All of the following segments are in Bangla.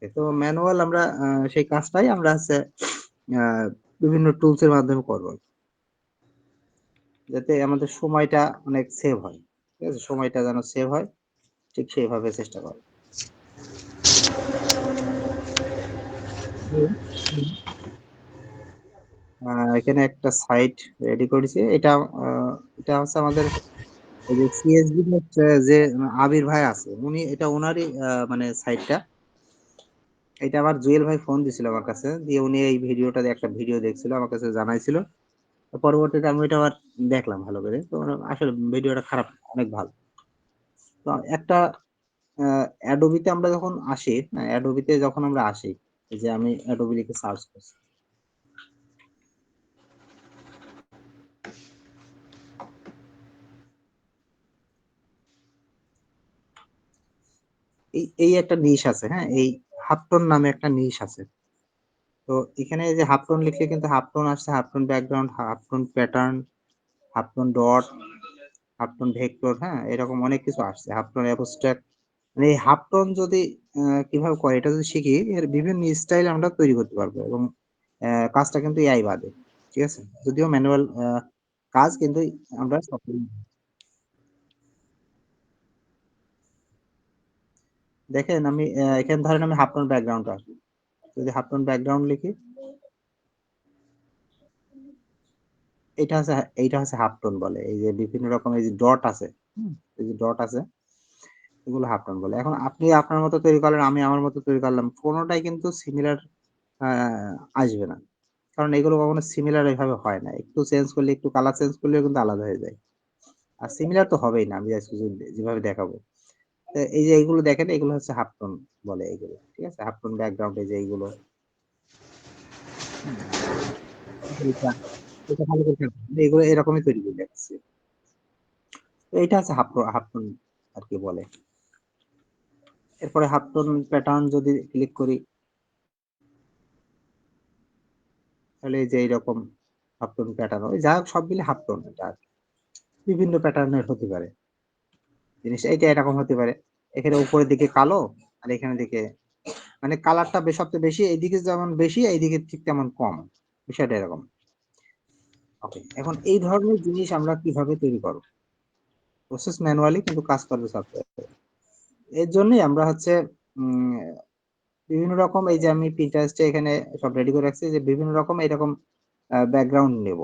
ওকে। তো ম্যানুয়াল আমরা সেই কাজটাই আমরা হচ্ছে আ বিভিন্ন টুলস এর মাধ্যমে করব। যাতে আমাদের সময়টা অনেক সেভ হয়। ঠিক আছে? সময়টা যেন সেভ হয় ঠিক সেইভাবে চেষ্টা করব। হুম, হুম। আ এখানে একটা সাইট রেডি করেছি। আ এটা হচ্ছে আমাদের এই যে সিএসবি হচ্ছে যে আবির ভাই আছে। উনি এটা উনারই মানে সাইটটা। এটা আমার জুয়েল ভাই ফোন দিছিল আমার কাছে। দিয়ে উনি এই ভিডিওটা একটা ভিডিও দেখছিল। আমার কাছে জানাইছিল। তো পরবর্তীতে আমি ওইটা আবার দেখলাম ভালো করে। তো আসলে ভিডিওটা খারাপ না, অনেক ভালো। তো একটা আ Adobe তে আমরা যখন আসি, Adobe তে যখন আমরা আসি, এই যে আমি Adobe লিখে সার্চ করছি। এই একটা নিশ আছে, হ্যাঁ? এই হাফটন নামে একটা নিশ আছে। তো এখানে এই যে হাফটন লিখলে কিন্তু হাফটন আসছে, halftone background, halftone pattern, halftone dot, halftone vector, হ্যাঁ? এরকম অনেক কিছু আসছে। হাফটন অ্যাবস্ট্রাক্ট মানে এই হাফটন যদি কিভাবে করে এটা যদি শিখি এর বিভিন্ন স্টাইল আমরা তৈরি করতে পারবো এবং কাজটা কিন্তু এআই বাদে। ঠিক আছে? যদিও ম্যানুয়াল কাজ কিন্তু আমরা সকলেই দেখেন আমি এখানে ধরেন আমি হাফটন ব্যাকগ্রাউন্ড আসি। যদি হাফটন ব্যাকগ্রাউন্ড লিখি, এইটা হচ্ছে হাফটন বলে। এই যে বিভিন্ন রকম এই যে ডট আছে, হুম? এই যে ডট আছে এগুলো হাফটন বলে। এখন আপনি আপনার মতো তৈরি করলেন, আমি আমার মতো তৈরি করলাম। কোনটাই কিন্তু সিমিলার আ আসবে না। কারণ এগুলো কখনো সিমিলার এভাবে হয় না। একটু চেঞ্জ করলে, একটু কালার চেঞ্জ করলেও কিন্তু আলাদা হয়ে যায়। আর সিমিলার তো হবেই না। আমি আজকে যেভাবে দেখাবো। তো এই যে এইগুলো দেখেন, এগুলো হচ্ছে হাফ টোন বলে এগুলো। ঠিক আছে? হাফ টোন ব্যাকগ্রাউন্ড এই যে এইগুলো। হুম? এটা, এটা ভালো করে খেয়াল করবেন। এগুলো এরকমই তৈরি করে দেখাচ্ছি। তো এইটা হচ্ছে হাফ টোন আরকি বলে। এরপরে হাফ টোন প্যাটার্ন যদি ক্লিক করি, তাহলে এই যে এইরকম হাফ টোন প্যাটার্ন ওই যা হোক সব মিলে হাফ টোন এটা আরকি। বিভিন্ন প্যাটার্নের হতে পারে। জিনিসটা এইটা এরকম হতে পারে। এখানে উপরের দিকে কালো আর এখানে দিকে মানে কালারটা সবচেয়ে বেশি এইদিকে যেমন বেশি এইদিকে ঠিক তেমন কম। বিষয়টা এরকম। ওকে। এখন এই ধরনের জিনিস আমরা কিভাবে তৈরি করব? প্রসেস ম্যানুয়ালি কিন্তু কাজ করবে সফটওয়্যারে। এর জন্যই আমরা হচ্ছে উম বিভিন্ন রকম এই যে আমি Pinterest এ এখানে সব রেডি করে রাখছি যে বিভিন্ন রকম এরকম ব্যাকগ্রাউন্ড নেব।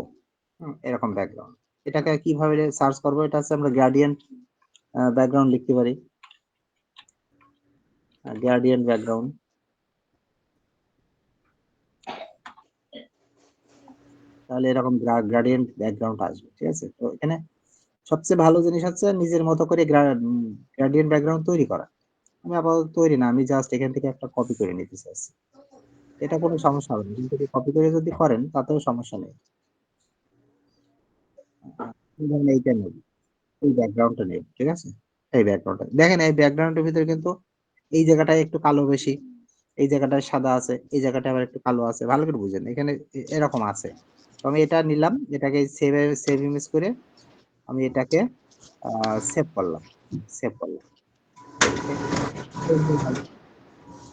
এরকম ব্যাকগ্রাউন্ড। এটাকে কিভাবে সার্চ করব? এটা হচ্ছে আমরা গ্রেডিয়েন্ট ব্যাকগ্রাউন্ড লিখতে পারি। Gradient background. তাহলে এরকম গ্রেডিয়েন্ট ব্যাকগ্রাউন্ড আসবে। ঠিক আছে? তো এখানে সবচেয়ে ভালো জিনিস হচ্ছে নিজের মতো করে গ্রেডিয়েন্ট ব্যাকগ্রাউন্ড তৈরি করা। আমি আপাতত তৈরি না। আমি জাস্ট এখান থেকে একটা কপি করে নিতে চাচ্ছি। এটা কোনো সমস্যা হবে না। এখান থেকে কপি করে যদি করেন তাতেও সমস্যা নেই। ধরেন এইটা নেব। এই ব্যাকগ্রাউন্ডটা নেব। ঠিক আছে? এই ব্যাকগ্রাউন্ডটা। দেখেন এই ব্যাকগ্রাউন্ডের ভিতরে কিন্তু এই জায়গাটায় একটু কালো বেশি, এই জায়গাটায় সাদা আছে, এই জায়গাটায় আবার একটু কালো আছে। ভালো করে বুঝেন। এখানে এরকম আছে। তো আমি এটা নিলাম, এটাকে সেভ ইমেজ করে আমি এটাকে আ সেভ করলাম। সেভ করলাম। ওকে? সেভ হয়ে গেল।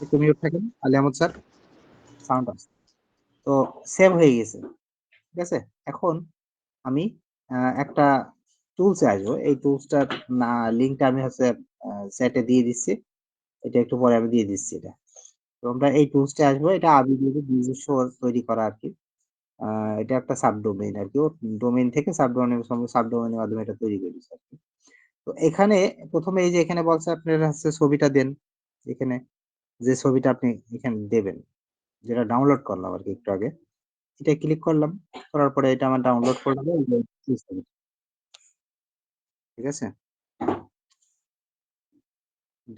একটু মিউট থাকেন। Ali Ahmad sir sound off. তো সেভ হয়ে গেছে। ঠিক আছে? এখন আমি একটা টুলস এ আসবো। এই টুলসটার না লিঙ্কটা আমি হচ্ছে আ চ্যাটে দিয়ে দিচ্ছি। এটা একটু পরে আমি দিয়ে দিচ্ছি এটা। তো আমরা এই টুলসটায় আসবো। এটা আবির নিজস্ব তৈরি করা আরকি। আ এটা একটা সাবডোমেইন আরকি। ও ডোমেইন থেকে সাবডোমেইনের মাধ্যমে এটা তৈরি করেছে আরকি। তো এখানে ১ম এ এই যে এখানে বলছে আপনারা হচ্ছে ছবিটা দেন। এখানে যে ছবিটা আপনি এখানে দেবেন, যেটা ডাউনলোড করলাম আরকি একটু আগে। এটায় ক্লিক করলাম। করার পরে এটা আমার ডাউনলোড ফোল্ডারে এই যে এই ছবি। ঠিক আছে?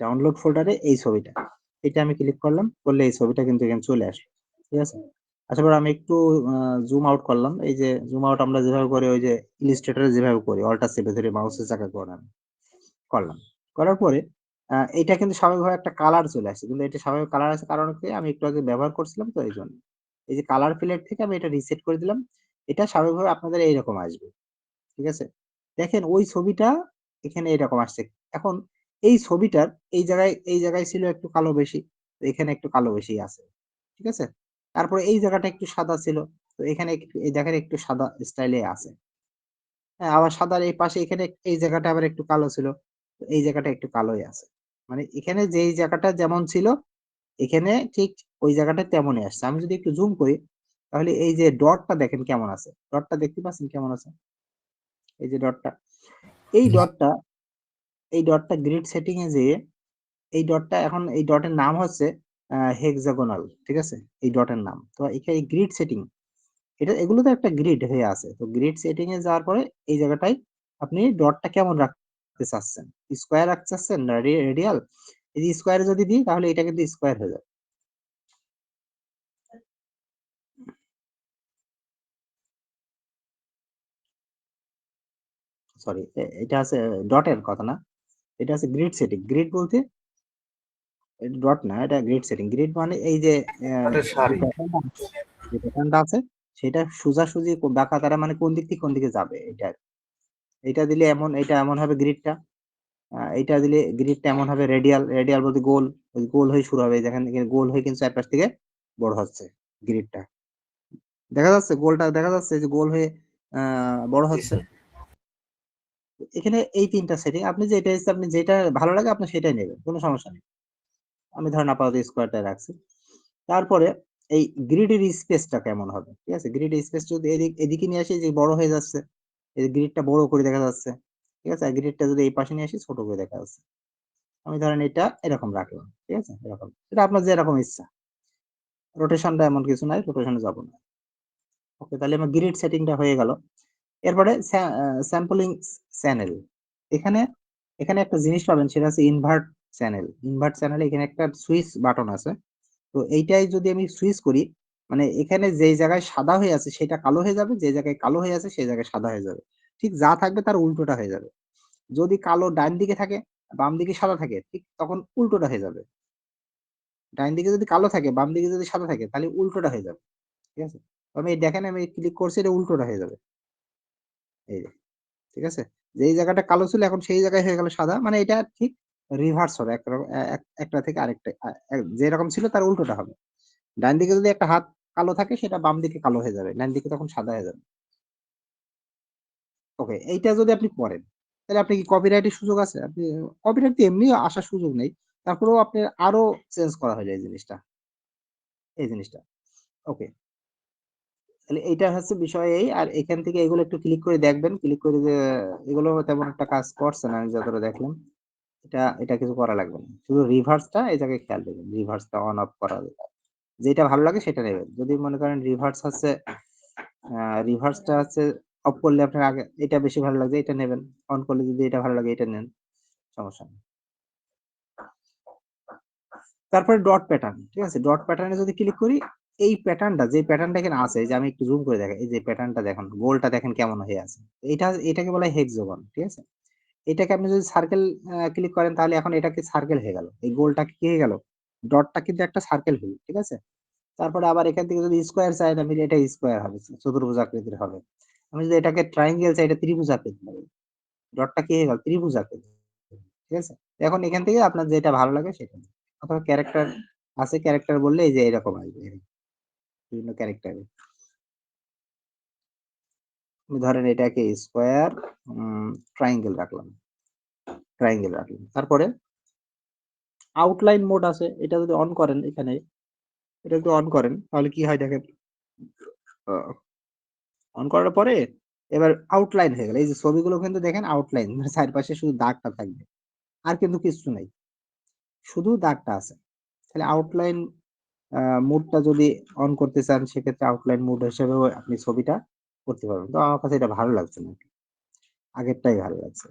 ডাউনলোড ফোল্ডারে এই ছবিটা। এটা আমি ক্লিক করলাম। করলে এই ছবিটা কিন্তু এখানে চলে আসলো। ঠিক আছে? আসার পর আমি একটু আ জুম আউট করলাম। এই যে জুম আউট আমরা যেভাবে করি ওই যে ইলাস্ট্রেটর এ যেভাবে করি অল্টার চেপে ধরে মাউসের চাকা ঘোরানো। করলাম। করার পরে এইটা কিন্তু স্বাভাবিকভাবে একটা কালার চলে আসছে। কিন্তু এটা স্বাভাবিক কালার আসার কারণ কি আমি একটু আগে ব্যবহার করছিলাম তো এইজন্য। এই যে কালার প্যালেট থেকে আমি এটা রিসেট করে দিলাম। এটা স্বাভাবিকভাবে আপনাদের এইরকম আসবে। ঠিক আছে? দেখেন ওই ছবিটা এখানে এরকম আসছে। এখন এই ছবিটার এই জায়গায় ছিল একটু কালো বেশি। তো এখানে একটু কালো বেশি আছে। ঠিক আছে? তারপরে এই জায়গাটা একটু সাদা ছিল। তো এখানে একটু এই দেখেন একটু সাদা স্টাইলে আছে। হ্যাঁ, আবার সাদার এই পাশে এখানে এই জায়গাটা আবার একটু কালো ছিল। তো এই জায়গাটা একটু কালোই আছে। মানে এখানে যেই জায়গাটা যেমন ছিল, এখানে ঠিক ওই জায়গাটা তেমনই আসছে। আমি যদি একটু জুম করি, তাহলে এই যে ডটটা দেখেন কেমন আছে। ডটটা দেখতে পাচ্ছেন কেমন আছে? এই যে ডটটা। এই জি, ডটটা এই ডটটা গ্রিড সেটিং এ যেয়ে এই ডটটা এখন এই ডটের নাম হচ্ছে হেক্সাগোনাল। ঠিক আছে? এই ডটের নাম। তো এই গ্রিড সেটিং এগুলো তো একটা গ্রিড হয়ে আছে। তো গ্রিড সেটিং এ যাওয়ার পরে এই জায়গাটায় আপনি ডটটা কেমন রাখতে চাচ্ছেন? স্কোয়ার রাখতে চাচ্ছেন না রেডিয়াল? এই যে স্কোয়ার যদি দিই তাহলে এটা কিন্তু স্কোয়ার হয়ে যাবে। সরি এটা আছে ডটের কথা না। এটা আছে গ্রিড সেটিং। গ্রিড বলতে ডট না, এটা গ্রিড সেটিং। গ্রিড মানে এই যে কাঠের যে সারি। প্যাটার্নটা যে প্যাটার্নটা আছে সেটা সোজাসুজি বাঁকা তারা মানে কোন দিক থেকে কোন দিকে যাবে এটা। এটা দিলে এমন এটা এমন হবে গ্রিডটা। এইটা দিলে গ্রিডটা এমন হবে রেডিয়াল। রেডিয়াল বলতে গোল। ওই গোল হয়ে শুরু হবে। দেখেন এখানে গোল হয়ে কিন্তু চারপাশ থেকে বড় হচ্ছে গ্রিডটা। দেখা যাচ্ছে? গোলটা দেখা যাচ্ছে যে গোল হয়ে আ বড় জি হচ্ছে। স্যার। এখানে এই ৩ টা সেটিং আপনি যেটা ইচ্ছা আপনি যেটা ভালো লাগে আপনি সেটাই নেবেন। কোন সমস্যা নেই। আমি ধরেন আপাতত স্কোয়ারটাই রাখছি। তারপরে এই গ্রিডের স্পেসটা কেমন হবে? ঠিক আছে? গ্রিডের স্পেস যদি এদিকে নিয়ে আসি যে বড় হয়ে যাচ্ছে। এই গ্রিডটা বড় করে দেখা যাচ্ছে। ঠিক আছে? আর গ্রিডটা যদি এই পাশে নিয়ে আসি ছোট করে দেখা যাচ্ছে। আমি ধরেন এটা এরকম রাখলাম। ঠিক আছে? এরকম। এটা আপনার যেরকম ইচ্ছা। রোটেশনটা এমন কিছু নাই, রোটেশন এ যাব না। ওকে তাহলে আমার গ্রিড সেটিং টা হয়ে গেল। এরপরে স্যাম্পলিং চ্যানেল। এখানে এখানে একটা জিনিস পাবেন সেটা হচ্ছে ইনভার্ট চ্যানেল। ইনভার্ট চ্যানেলে এখানে একটা সুইচ বাটন আছে। তো এইটাই যদি আমি সুইচ করি, মানে এখানে যেই জায়গায় সাদা হয়ে আছে সেটা কালো হয়ে যাবে, যে জায়গায় কালো হয়ে আছে সেই জায়গায় সাদা হয়ে যাবে। ঠিক যা থাকবে তার উল্টোটা হয়ে যাবে। যদি কালো ডান দিকে থাকে, বাম দিকে সাদা থাকে, ঠিক তখন উল্টোটা হয়ে যাবে। ডাইন দিকে যদি কালো থাকে, বাম দিকে যদি সাদা থাকে তাহলে উল্টোটা হয়ে যাবে। ঠিক আছে? তো আমি দেখেন আমি ক্লিক করছি এটা উল্টোটা হয়ে যাবে। এই যে, ঠিক আছে? যেই জায়গাটা কালো ছিল এখন সেই জায়গায় হয়ে গেল সাদা। মানে এটা ঠিক রিভার্স হবে। একটা থেকে আরেকটা যেরকম ছিল তার উল্টোটা হবে। ডান দিকে যদি একটা হাত কালো থাকে সেটা বাম দিকে কালো হয়ে যাবে। ডান দিকে তখন সাদা হয়ে যাবে। ওকে এইটা যদি আপনি করেন, তাহলে আপনি কি কপিরাইটের সুযোগ আছে? আপনি কপিরাইট তো এমনি আসার সুযোগ নেই। তারপরেও আপনার আরো চেঞ্জ করা হয়ে যায় এই জিনিসটা। ওকে। তাহলে এইটা হচ্ছে বিষয় এই। আর এখান থেকে এগুলো একটু ক্লিক করে দেখবেন। ক্লিক করে যে এগুলো তেমন একটা কাজ করছে না আমি যতটা দেখলাম। এটা কিছু করা লাগবে না। শুধু রিভার্সটা এই জায়গায় খেয়াল রাখবেন। রিভার্সটা অন অফ করা যেটা ভালো লাগে সেটা নেবেন। যদি মনে করেন রিভার্সটা হচ্ছে অফ করলে আপনার আগে এটা বেশি ভালো লাগছে এটা নেবেন। অন করলে যদি এটা ভালো লাগে এটা নেন। সমস্যা নেই। তারপরে ডট প্যাটার্ন, ঠিক আছে? ডট প্যাটার্ন এ যদি ক্লিক করি, এই প্যাটার্নটা যে প্যাটার্নটা এখানে আছে এই যে আমি একটু জুম করে দেখাই। এই যে প্যাটার্নটা দেখুন, গোলটা দেখেন কেমন হয়ে আছে। এটাকে বলা হয় হেক্সাগন, ঠিক আছে? এটাকে আপনি যদি সার্কেল ক্লিক করেন তাহলে এখন এটা কি সার্কেল হয়ে গেল। এই গোলটা কি হয়ে গেল? ডটটা কিন্তু একটা সার্কেল হলো, ঠিক আছে? তারপরে আবার এখান থেকে যদি স্কোয়ার চাই আমি এটা স্কোয়ার হবে, চতুর্ভুজ আকৃতির হবে। আমি যদি এটাকে ট্রায়াঙ্গেল চাই এটা ত্রিভুজ আকৃতির হবে। ডটটা কি হয়ে গেল? ত্রিভুজ আকৃতি। ঠিক আছে? এখন এখান থেকে আপনার যেটা ভালো লাগে সেটা নিন। অথবা ক্যারেক্টার আছে, ক্যারেক্টার বললে এই যে এরকম আসবে। বিভিন্ন ক্যারেক্টারে। ধরেন এটাকে স্কোয়ার ট্রায়াঙ্গেল রাখলাম। ট্রায়াঙ্গেল রাখলাম। তারপরে আউটলাইন মোড আছে। এটা যদি অন করেন এখানে, এটা যদি অন করেন তাহলে কি হয় দেখেন। আ অন করার পরে এবার আউটলাইন হয়ে গেল। এই যে ছবিগুলো কিন্তু দেখেন আউটলাইন মানে চারপাশে শুধু দাগটা থাকবে। আর কিন্তু কিচ্ছু নাই। শুধু দাগটা আছে। তাহলে আউটলাইন আ মুডটা যদি অন করতে চান সেক্ষেত্রে আউটলাইন মুড হিসেবেও আপনি ছবিটা করতে পারবেন। তো আমার কাছে এটা ভালো লাগছে না। আগেরটাই ভালো লাগছে।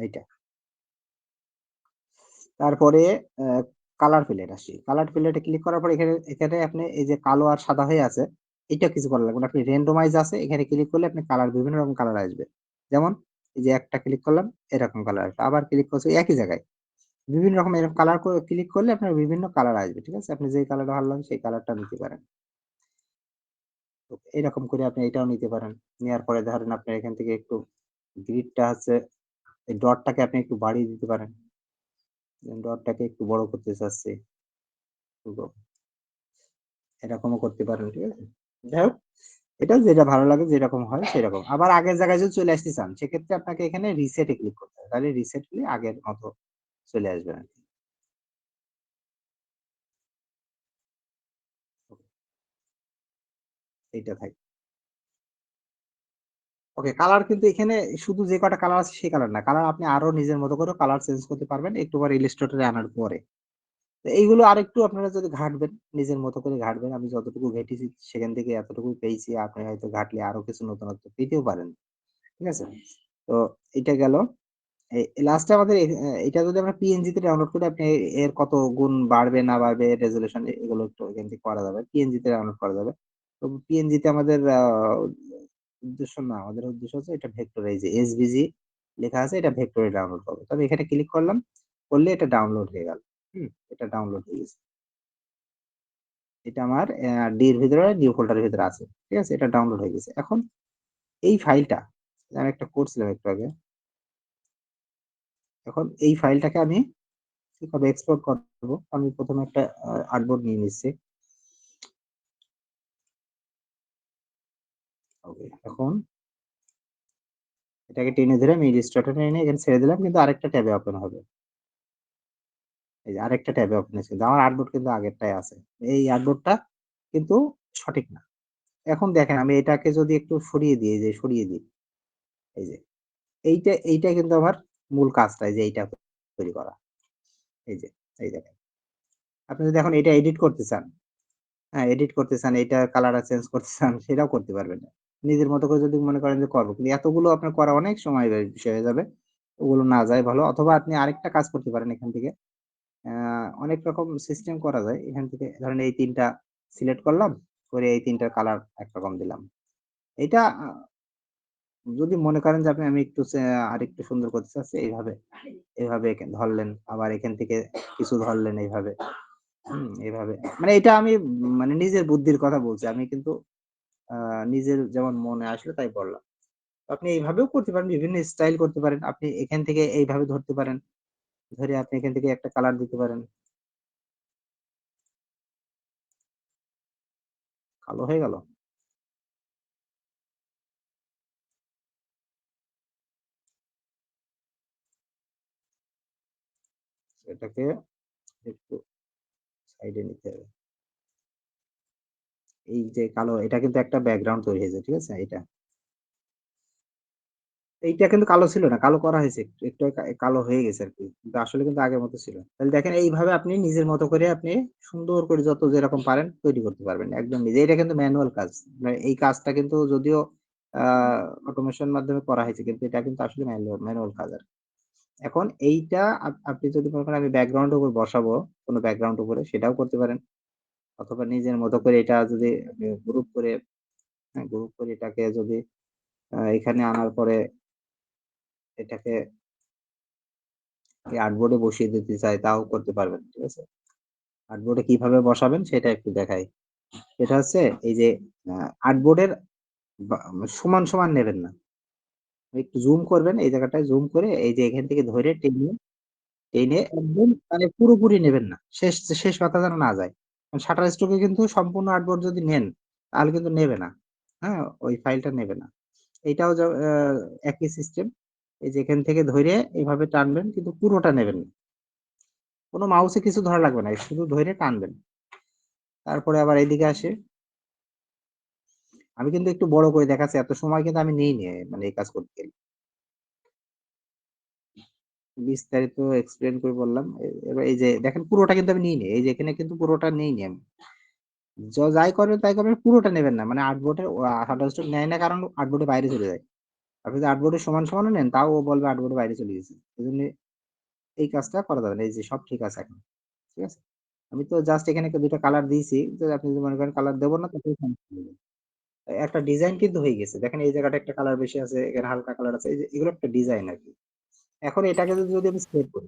এইটা। তারপরে আ কালার প্যালেট আসি। কালার প্যালেটে ক্লিক করার পর এখানে আপনি এই যে কালো আর সাদা হয়ে আছে, এটা কিছু করা লাগবে না। আপনি randomize আছে, এখানে ক্লিক করলে আপনি কালার বিভিন্ন রকম কালার আসবে। যেমন এই যে একটা ক্লিক করলাম, এরকম কালার আসবে। আবার ক্লিক করছি একই জায়গায়। বিভিন্ন রকম এরকম কালার করে ক্লিক করলে আপনার বিভিন্ন কালার আসবে। ঠিক আছে? আপনি যেই কালারটা ভালো লাগে সেই কালারটা নিতে পারেন। তো এরকম করে আপনি এটাও নিতে পারেন। নেয়ার পরে ধরেন আপনার এখান থেকে একটু গ্রিডটা আছে, এই ডটটাকে আপনি একটু বাড়িয়ে দিতে পারেন। ডটটাকে একটু বড় করতে চাচ্ছি। এরকমও করতে পারেন, ঠিক আছে? যাই হোক, এটা যেটা ভালো লাগে যেরকম হয় সেরকম। আবার আগের জায়গায় যদি চলে আসতে চান, সেক্ষেত্রে আপনাকে এখানে রিসেট এ ক্লিক করতে হবে। তাহলে রিসেট করলে আগের মতো চলে আসবেন আরকি। এইটা থাক ওকে, কালার কিন্তু এখানে শুধু যে কটা কালার আছে সেই কালার না। কালার আপনি আরো নিজের মতো করেও কালার চেঞ্জ করতে পারবেন একটু পরে ইলাস্ট্রেটর এ আনার পরে। তো এইগুলো আরেকটু আপনারা যদি ঘাঁটবেন, নিজের মতো করে ঘাঁটবেন। আমি যতটুকু ঘেঁটেছি সেখান থেকে এতটুকুই পেয়েছি। আপনি হয়তো ঘাঁটলে আরো কিছু নতুনত্ব পেতেও পারেন। ঠিক আছে? তো এটা গেল। লাস্টে আমাদের এটা যদি আমরা পিএনজি তে ডাউনলোড করি আপনি এর কত গুণ বাড়বে না বাড়বে রেজোলিউশন এগুলো একটু এখান থেকে করা যাবে। পিএনজি তে ডাউনলোড করা যাবে। তো পিএনজি তে আমাদের উদ্দেশ্য না, আমাদের উদ্দেশ্য হচ্ছে এটা ভেক্টর এই যে এসভিজি লেখা আছে এটা ভেক্টরে ডাউনলোড করব। তবে এখানে ক্লিক করলাম, করলে এটা ডাউনলোড হয়ে গেল। এটা ডাউনলোড হয়ে গেছে। এটা আমার ডি এর ভিতরে নিউ ফোল্ডারের ভিতরে আছে। ঠিক আছে? এটা ডাউনলোড হয়ে গেছে। এখন এই ফাইলটা আমি একটা করছিলাম একটু আগে। এখন এই ফাইলটাকে আমি কিভাবে এক্সপোর্ট করব? আমি ১ম এ একটা আর্টবোর্ড নিয়ে নিচ্ছি। ওকে। এখন এটাকে টেনে ধরে আমি ইলাস্ট্রেটর এ এনে এখানে ছেড়ে দিলাম কিন্তু আরেকটা ট্যাবে ওপেন হবে। এই যে আরেকটা ট্যাবে ওপেন হয়েছে। কিন্তু আমার আর্টবোর্ড কিন্তু আগেরটাই আছে। এই আর্টবোর্ডটা কিন্তু সঠিক না। এখন দেখেন আমি এটাকে যদি একটু সরিয়ে দিই, এই যে সরিয়ে দিই। এই যে এইটা কিন্তু আমার মূল কাজটা এই যে এইটা তৈরি করা। এই যে এই দেখেন। আপনি যদি এখন এটা এডিট করতে চান, হ্যাঁ, এডিট করতে চান, এইটার কালারটা চেঞ্জ করতে চান সেটাও করতে পারবেন না। নিজের মতো করে যদি মনে করেন যে করব। কিন্তু এতগুলো আপনার করা অনেক সময় বিষয় হয়ে যাবে। ওগুলো না যায় ভালো। অথবা আপনি আরেকটা কাজ করতে পারেন এখান থেকে। আ অনেক রকম সিস্টেম করা যায়। এখান থেকে ধরেন এই ৩ টা সিলেক্ট করলাম, করে এই ৩ টার কালার একরকম দিলাম। এটা যদি মনে করেন যে আমি একটু আরেকটু সুন্দর করতে চাচ্ছি এভাবে ধরলেন। আবার এখান থেকে কিছু ধরলেন এইভাবে। এভাবে। মানে এটা আমি মানে নিজের বুদ্ধির কথা বলছি। আমি কিন্তু আ নিজের যেমন মনে আসলো তাই বললাম। আপনি এইভাবেও করতে পারেন, বিভিন্ন স্টাইল করতে পারেন। আপনি এখান থেকে এইভাবে ধরতে পারেন। ধরে আপনি এখান থেকে একটা কালার দিতে পারেন। কালো হয়ে গেল। এটাকে একটু সাইডে নিতে হবে। এই যে কালো এটা কিন্তু একটা ব্যাকগ্রাউন্ড তৈরি হয়েছে। ঠিক আছে? এটা। এইটা কিন্তু কালো ছিল না। কালো করা হয়েছে। একটু কালো হয়ে গেছে আরকি। কিন্তু আসলে কিন্তু আগের মতো ছিল। তাহলে দেখেন এইভাবে আপনি নিজের মতো করে আপনি সুন্দর করে যত যেরকম পারেন তৈরি করতে পারবেন। একদম নিজে। এটা কিন্তু ম্যানুয়াল কাজ। মানে এই কাজটা কিন্তু যদিও আ অটোমেশন মাধ্যমে করা হয়েছে কিন্তু এটা কিন্তু আসলে ম্যানুয়াল কাজ আরকি। এখন এইটা আপনি যদি মনে করেন আমি ব্যাকগ্রাউন্ড এর উপর বসাবো, কোন ব্যাকগ্রাউন্ড উপরে সেটাও করতে পারেন। অথবা নিজের মতো করে এটা যদি আপনি গ্রুপ করে হ্যাঁ, গ্রুপ করে এটাকে যদি এখানে আনার পরে এটাকে আর্টবোর্ডে বসিয়ে দিতে চাই তাও করতে পারবেন। ঠিক আছে? আর্টবোর্ডে কিভাবে বসাবেন সেটা একটু দেখাই। এটা হচ্ছে এই যে আ আর্টবোর্ডের বা সমান নেবেন না। একটু জুম করবেন এই জায়গাটায় জুম করে এই যে এখান থেকে ধরে টেনে একদম মানে পুরোপুরি নেবেন না। শেষ মাথা যেন না যায়। শাটার স্ট্রোক এ কিন্তু সম্পূর্ণ আর্টবোর্ড যদি নেন তাহলে কিন্তু নেবে না। হ্যাঁ? ওই ফাইলটা নেবে না। এটাও একই সিস্টেম। এই যে এখান থেকে ধইরে এভাবে টানবেন কিন্তু পুরোটা নেবেন না। কোন মাউসে কিছু ধরা লাগবে না। শুধু ধইরে টানবেন। তারপরে আবার এদিকে আসি। আমি কিন্তু একটু বড় করে দেখাচ্ছি। এত সময় কিন্তু আমি নেইনি মানে এই কাজ করতে গেলে। বিস্তারিত এক্সপ্লেইন করে বললাম। এবার এই যে দেখেন পুরোটা কিন্তু আমি নিইনি। এই যে এখানে কিন্তু পুরোটা নেইনি আমি। যাই করবেন তাই করবেন পুরোটা নেবেন না। মানে আর্টবোর্ডের হার্ডওয়্যার নেয় না কারণ আর্টবোর্ডের বাইরে চলে যায়। আপনি যদি আর্টবোর্ডের সমানও নেন তাও ও বলবে আর্টবোর্ডের বাইরে চলে গেছে। এজন্য এই কাজটা করা যাবে না। এই যে সব ঠিক আছে এখন। ঠিক আছে? আমি তো জাস্ট এখানে ২ টা কালার দিয়েছি। তো আপনি যদি মনে করেন কালার দেব না তাহলে সমস্যা নেই। একটা ডিজাইন কিন্তু হয়ে গেছে। দেখেন এই জায়গাটা একটা কালার বেশি আছে, এখানে হালকা কালার আছে। এই যে এগুলো একটা ডিজাইন আরকি। এখন এটাকে যদি আমি সেভ করি।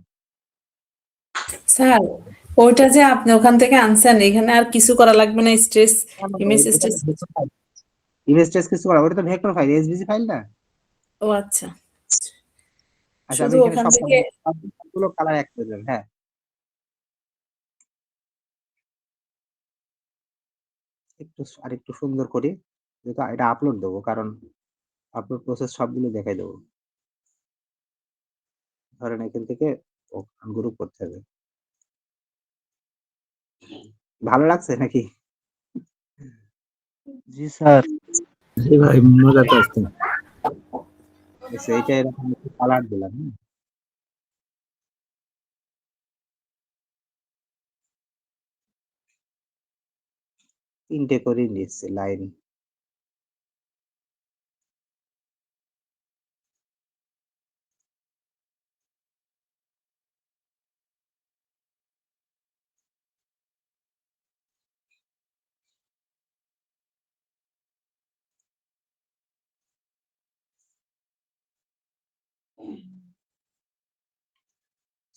স্যার, ওইটা যে আপনি ওখান থেকে আনছেন এখানে আর কিছু করা লাগবে না, স্ট্রেস ইমেজ এটা stress. Vector file. Image text কিছু করা। ওটা তো ভেক্টর ফাইল, এসভিজি ফাইল না? ও আচ্ছা, আচ্ছা আমি শুধু এখানে ওখান থেকে সবগুলো কালার এক করে দিলাম। হ্যাঁ। আরেকটু সুন্দর করি। যেহেতু এটা আপলোড দেবো, কারণ আপলোড প্রসেস সবগুলো দেখাই দেবো। ধরেন এখান থেকে গ্রুপ করতে হবে। ভালো লাগছে নাকি? জি স্যার। জি ভাই, মজা তো আসছে। এইটা এরকম একটু কালার দিলাম। ৩ টে করে নিচ্ছি লাইন।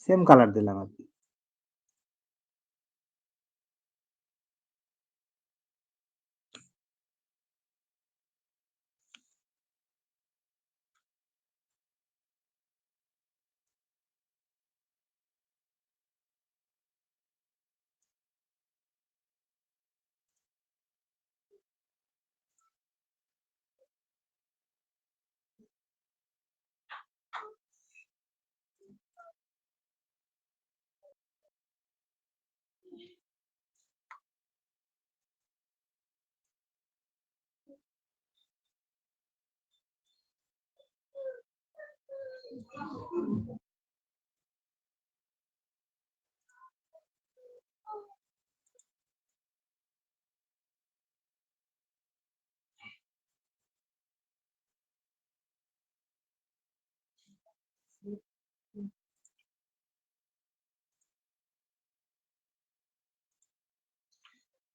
সেম কালার দিলাম আরকি।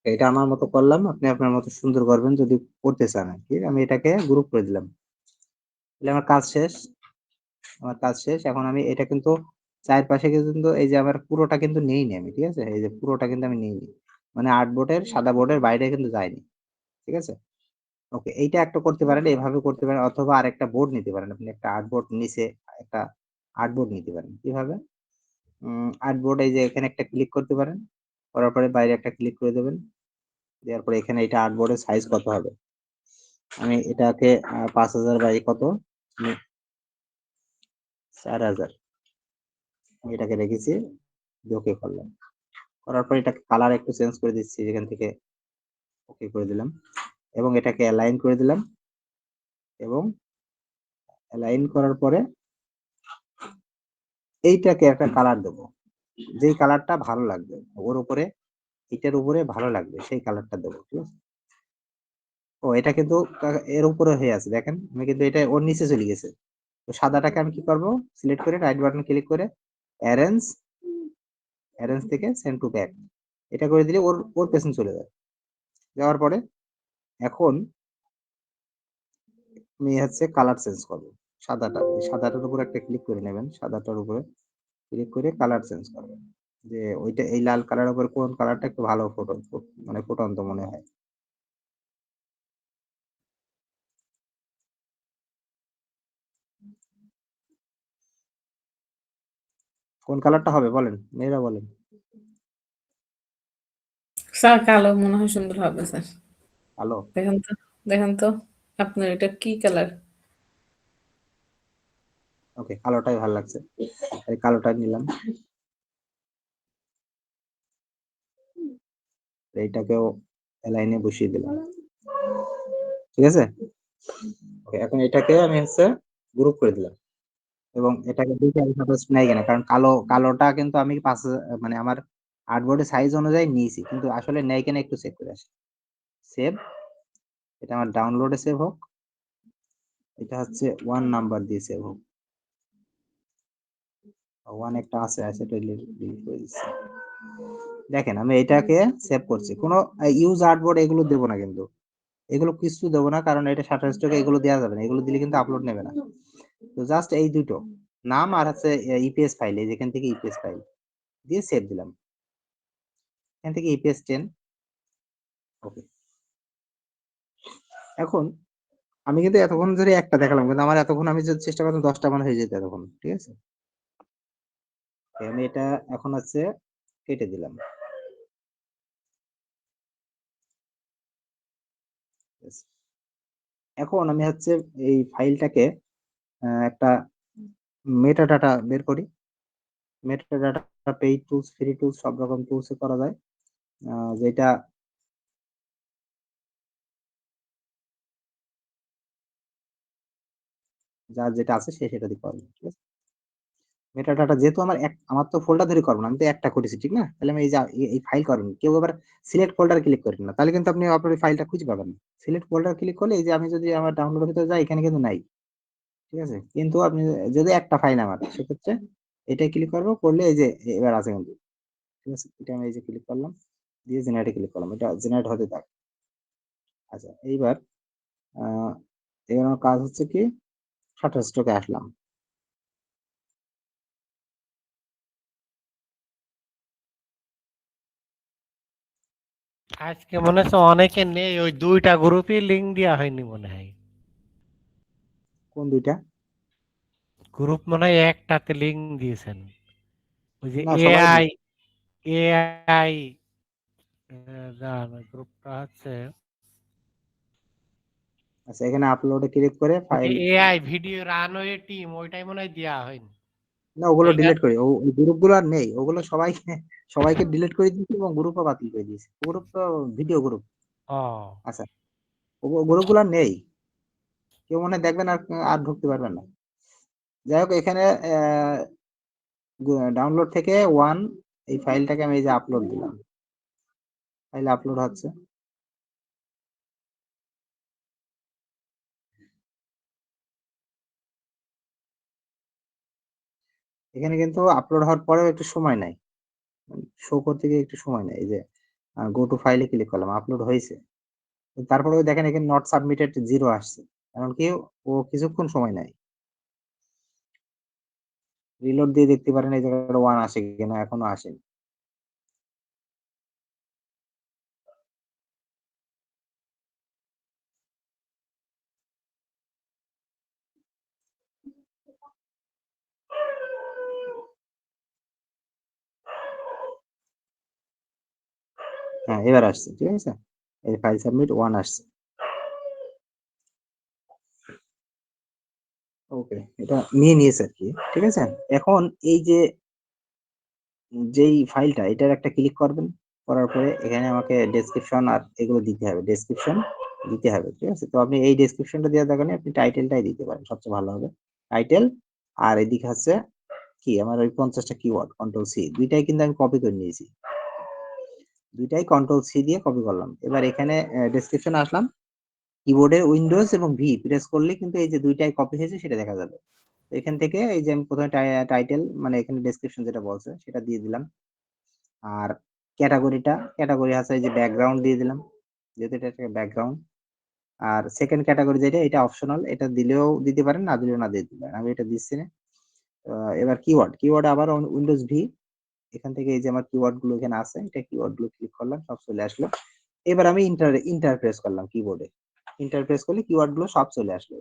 এটা আমার মতো করলাম। আপনি আপনার মতো সুন্দর করবেন যদি করতে চান আরকি। আমি এটাকে গ্রুপ করে দিলাম। তাহলে আমার কাজ শেষ। আমার কাজ শেষ। এখন আমি এটা কিন্তু চারপাশে কিন্তু এই যে আমার পুরোটা কিন্তু নেইনি আমি। ঠিক আছে? এই যে পুরোটা কিন্তু আমি নেইনি। মানে আর্টবোর্ডের সাদা বোর্ডের বাইরে কিন্তু যায়নি। ঠিক আছে? ওকে, এইটা একটা করতে পারেন, এভাবে করতে পারেন, অথবা আরেকটা বোর্ড নিতে পারেন। আপনি একটা আর্টবোর্ড নিচে একটা আর্টবোর্ড নিতে পারেন। কিভাবে? আর্টবোর্ড এই যে এখানে একটা ক্লিক করতে পারেন। করার পরে বাইরে একটা ক্লিক করে দেবেন। দেওয়ার পরে এখানে এটা আর্টবোর্ডের সাইজ কত হবে? আমি এটাকে ৫০০০ বাই কত? ৪০০০। আমি এটাকে রেখেছি। ওকে করলাম। করার পর এটাকে কালার একটু চেঞ্জ করে দিচ্ছি। এখান থেকে ওকে করে দিলাম এবং এটাকে অ্যালাইন করে দিলাম এবং অ্যালাইন করার পরে এইটাকে একটা কালার দেবো। যেই কালারটা ভালো লাগবে ওর উপরে, এটার উপরে ভালো লাগবে সেই কালারটা দেবো। ঠিক আছে? ও এটা কিন্তু এর উপরে হয়ে আছে দেখেন। আমি কিন্তু এটা ওর নিচে চলে গেছে। তো সাদাটাকে আমি কি করব? সিলেক্ট করে রাইট বাটন ক্লিক করে অ্যারেঞ্জ, অ্যারেঞ্জ থেকে সেন্ড টু ব্যাক এটা করে দিলে ওর পেছনে চলে যাবে। যাওয়ার পরে এখন আমি হচ্ছে কালার চেঞ্জ করব। সাদাটা, এই সাদাটার উপর একটা ক্লিক করে নেবেন। সাদাটার উপরে ক্লিক করে কালার চেঞ্জ করবেন। যে ওইটা এই লাল কালারের উপর কোন কালারটা একটু ভালো মানে ফুটন্ত মনে হয়। কোন কালারটা হবে বলেন? মেয়েরা বলেন। স্যার কালো মনে হয় সুন্দর হবে স্যার। কালো? দেখেন তো, দেখেন তো আপনার এটা কি কালার? ওকে, কালোটাই ভালো লাগছে। এই কালোটা নিলাম। এইটাকেও লাইনে বসিয়ে দিলাম। ঠিক আছে? ওকে, এখন এটাকে আমি হচ্ছে গ্রুপ করে দিলাম এবং এটাকে ২ টা সাপোজ নাই কেন? কারণ কালোটা কিন্তু আমি ৫০০০ মানে আমার আর্টবোর্ডের সাইজ অনুযায়ী নিয়েছি। কিন্তু আসলে নেয় কিনা একটু চেক করে আসি। সেভ, এটা আমার ডাউনলোডে সেভ হোক। এটা হচ্ছে 1 নাম্বার দিয়ে সেভ হোক। 1 একটা আছে এটা ডিলিট করে দিচ্ছি। দেখেন আমি এটাকে সেভ করছি। কোনো ইউজ আর্টবোর্ড এগুলো দেব না কিন্তু। এগুলো কিচ্ছু দেব না, কারণ এটা Shutterstock এ এগুলো দেয়া যাবে না। এগুলো দিলে কিন্তু আপলোড নেবে না। তো জাস্ট এই দুটো নাম আর হচ্ছে ইপিএস ফাইল, এই যেখান থেকে ইপিএস ফাইল দিয়ে সেভ দিলাম। এখান থেকে ইপিএস 10। ওকে। এখন আমি কিন্তু এতক্ষণ ধরে একটা দেখালাম, কিন্তু আমার এতক্ষণ আমি যদি চেষ্টা করতাম 10টা মানে হয়ে যেত এতক্ষণ। ঠিক আছে? আমি এটা এখন হচ্ছে কেটে দিলাম। আছে। এখন আমি হচ্ছে এই ফাইলটাকে একটা মেটা ডাটা বের করি। Meta data paid tools, free tools সব রকম টুলসে করা যায়। যেটা যার যেটা আছে সে সেটা দিয়ে করবে। ঠিক আছে? মেটা ডাটা যেহেতু আমার তো ফোল্ডার ধরে করব না। আমি তো একটা করেছি, ঠিক না? তাহলে আমি এই ফাইল করবেন। কেউ আবার সিলেক্ট ফোল্ডার ক্লিক করেন না। তাহলে কিন্তু আপনি আপনার ওই ফাইলটা খুঁজে পাবেন না। সিলেক্ট ফোল্ডার ক্লিক করলে এই যে আমি যদি আমার ডাউনলোডের ভিতরে যাই এখানে কিন্তু নাই। ঠিক আছে? কিন্তু আপনি যদি একটা ফাইল আমার সেক্ষেত্রে এটাই ক্লিক করব, করলে এই যে এবার আছে কিন্তু। ঠিক আছে? এটা আমি এই যে ক্লিক করলাম, দিয়ে জেনারেটে ক্লিক করলাম। এটা জেনারেট হতে থাক। আচ্ছা এইবার আ এবার আমার কাজ হচ্ছে কি Shutterstock এ আসলাম। আজকে মনে হচ্ছে অনেকে নেই, ওই ২ টা গ্রুপই লিংক দেয়া হয়নি মনে হয়। কোন ২ টা? গ্রুপ মনে হয় একটাতে লিংক দিয়েছেন। ওই যে না সবাই এআই, দিছে। এআই দাঁড়ান ওই গ্রুপটা হচ্ছে আচ্ছা এখানে আপলোডে ক্লিক করে ওই যে file AI video runway team, ওইটাই মনে হয় দেয়া হয়নি। না ওগুলো এইটা ডিলিট করি। ওই গ্রুপগুলো আর নেই। ওগুলো সবাইকে ডিলিট করে দিয়েছি এবং গ্রুপও বাতিল করে দিয়েছি। গ্রুপ তো ভিডিও গ্রুপ। ও আচ্ছা গ্রুপগুলো আর নেই। কেউ মনে হয় দেখবেন আর আর ঢুকতে পারবেন না। যাই হোক এখানে ডাউনলোড থেকে এই ফাইলটাকে আমি এই যে আপলোড দিলাম। ফাইল আপলোড হচ্ছে। এখানে কিন্তু আপলোড হওয়ার পরেও একটু সময় নেয়। শো করতে গিয়ে একটু সময় নেয়। এই যে গো টু ফাইলে ক্লিক করলাম, আপলোড হয়েছে। তারপরেও দেখেন এখানে নট সাবমিটেড 0 আসছে। এমনকি ও কিছুক্ষণ সময় নেয়। রিলোড দিয়ে দেখতে পারেন এই জায়গাটা 1 আসে কিনা, এখনো আসেনি। হ্যাঁ, এবার আসছে। ঠিক আছে? এই ফাইল সাবমিট 1 আসছে। ওকে, এটা নিয়ে নিয়েছে আরকি। ঠিক আছে? এখন এই যে যেই ফাইলটা এটার একটা ক্লিক করবেন। করার পরে এখানে আমাকে ডেসক্রিপশন আর এগুলো দিতে হবে। ডেসক্রিপশন দিতে হবে। ঠিক আছে? তো আপনি এই ডেসক্রিপশনটা দেওয়ার দরকার নেই। আপনি টাইটেলটাই দিতে পারেন। সবচেয়ে ভালো হবে। টাইটেল আর এদিকে হচ্ছে কি আমার ওই ৫০ টা কিওয়ার্ড কন্ট্রোল সি ২ টাই কিন্তু আমি কপি করে নিয়েছি। ২ টাই কন্ট্রোল সি দিয়ে কপি করলাম। এবার এখানে ডেসক্রিপশনে আসলাম। কিবোর্ডের উইন্ডোজ এবং ভি প্রেস করলে কিন্তু এই যে ২ টাই কপি হয়েছে সেটা দেখা যাবে। তো এখান থেকে এই যে আমি ১ম এ টাইটেল মানে এখানে ডেসক্রিপশন যেটা বলছে সেটা দিয়ে দিলাম। আর ক্যাটেগরি আছে এই যে ব্যাকগ্রাউন্ড দিয়ে দিলাম। যেহেতু এটা একটা ব্যাকগ্রাউন্ড। আর 2nd ক্যাটেগরি যেটা এটা অপশনাল। এটা দিলেও দিতে পারেন, না দিলেও না দিতে পারেন। আমি এটা দিচ্ছি না। এবার কিওয়ার্ড আবার উইন্ডোজ ভি এখান থেকে এই যে আমার কিওয়ার্ড গুলো এখানে আছে। এটা কিওয়ার্ড গুলো ক্লিক করলাম, সব চলে আসলো। এবার আমি এন্টার প্রেস করলাম কিবোর্ডে। এন্টার প্রেস করলে কিওয়ার্ড গুলো সব চলে আসলো।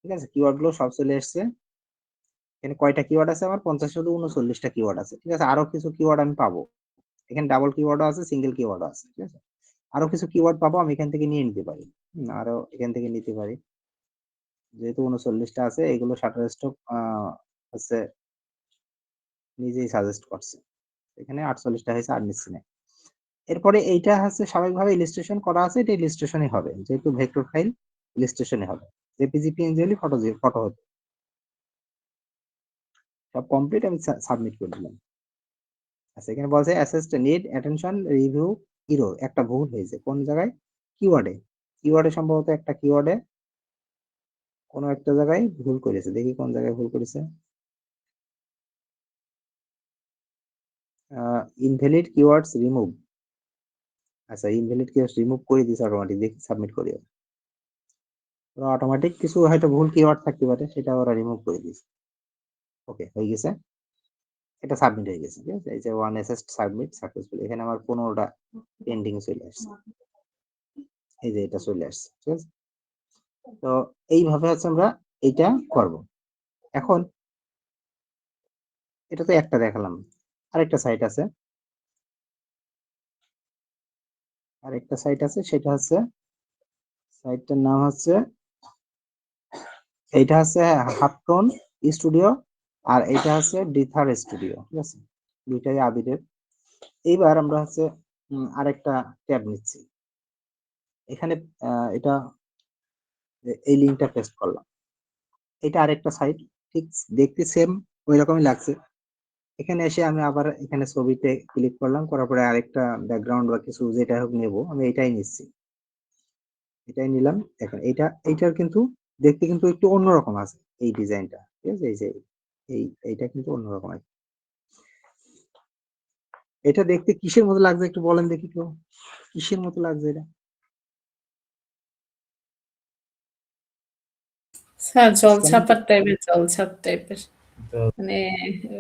ঠিক আছে? কিওয়ার্ড গুলো সব চলে এসছে। এখানে কয়টা কিওয়ার্ড আছে আমার ৫০ শুধু ৩৯ টা কিওয়ার্ড আছে। ঠিক আছে? আরো কিছু কিওয়ার্ড আমি পাবো। এখানে ডাবল কিওয়ার্ডও আছে, সিঙ্গেল কিওয়ার্ডও আছে। ঠিক আছে? আরো কিছু কিওয়ার্ড পাবো আমি এখান থেকে নিয়ে নিতে পারি। আরো এখান থেকে নিতে পারি। যেহেতু ৩৯ টা আছে এগুলো Shutterstock হচ্ছে নিজেই সাজেস্ট করছে। এখানে ৪৮ টা হয়েছে আর নিচ্ছি না। এরপরে এইটা হচ্ছে স্বাভাবিকভাবে ইলাস্ট্রেশন করা আছে। এটা ইলাস্ট্রেশনই হবে। যেহেতু ভেক্টর ফাইল ইলাস্ট্রেশনই হবে। জেপিজি, পিএনজি হলে ফটো হতো। সব কমপ্লিট আমি সাবমিট করে দিলাম। আচ্ছা এখানে বলছে assessed need attention review error একটা ভুল হয়েছে। কোন জায়গায়? কিওয়ার্ডে। কিওয়ার্ডে সম্ভবত একটা কিওয়ার্ডে কোনো একটা জায়গায় ভুল করেছে। দেখি কোন জায়গায় ভুল করেছে। Invalid keywords remove. আচ্ছা ইনভ্যালিড কিওয়ার্ডস রিমুভ করে দিয়েছে অটোমেটিক। দেখি সাবমিট করি। ওরা অটোমেটিক কিছু হয়তো ভুল কিওয়ার্ড থাকতে পারে সেটা ওরা রিমুভ করে দিয়েছে। ওকে হয়ে গেছে। এটা সাবমিট হয়ে গেছে। ঠিক আছে? এই যে ওয়ান অ্যাসেসড সাবমিট সাকসেসফুল। এখানে আমার ১৫ টা পেন্ডিং চলে আসছে। এই যে এটা চলে আসছে। ঠিক আছে? তো এইভাবে হচ্ছে আমরা এইটা করব। এখন এটা তো একটা দেখালাম। আরেকটা সাইট আছে। আরেকটা সাইট আছে সেটা হচ্ছে সাইটটার নাম হচ্ছে, এইটা হচ্ছে হাফটন স্টুডিও, আর এটা হচ্ছে ডিথার স্টুডিও, ঠিক আছে, দুইটাই আবিরের। এইবার আমরা হচ্ছে আরেকটা ট্যাব নিচ্ছি এখানে, এটা এই লিঙ্কটা পেস্ট করলাম। এটা আরেকটা সাইট, ঠিক দেখতে সেম ওই রকমই লাগছে। এখানে এসে আমি আবার এখানে ছবিতে ক্লিক করলাম, করার পরে আরেকটা ব্যাকগ্রাউন্ড বা কিছু যেটা হোক নেবো, আমি এটাই নিচ্ছি, এটাই নিলাম। দেখেন এইটার কিন্তু দেখতে কিন্তু একটু অন্যরকম আছে এই ডিজাইনটা, ঠিক আছে, এই যে এইটা কিন্তু অন্যরকম আছে। এটা দেখতে কিসের মতো লাগছে একটু বলেন দেখি, কেউ কিসের মতো লাগছে এটা? স্যার Scanning জলছাপ টাইপের, মানে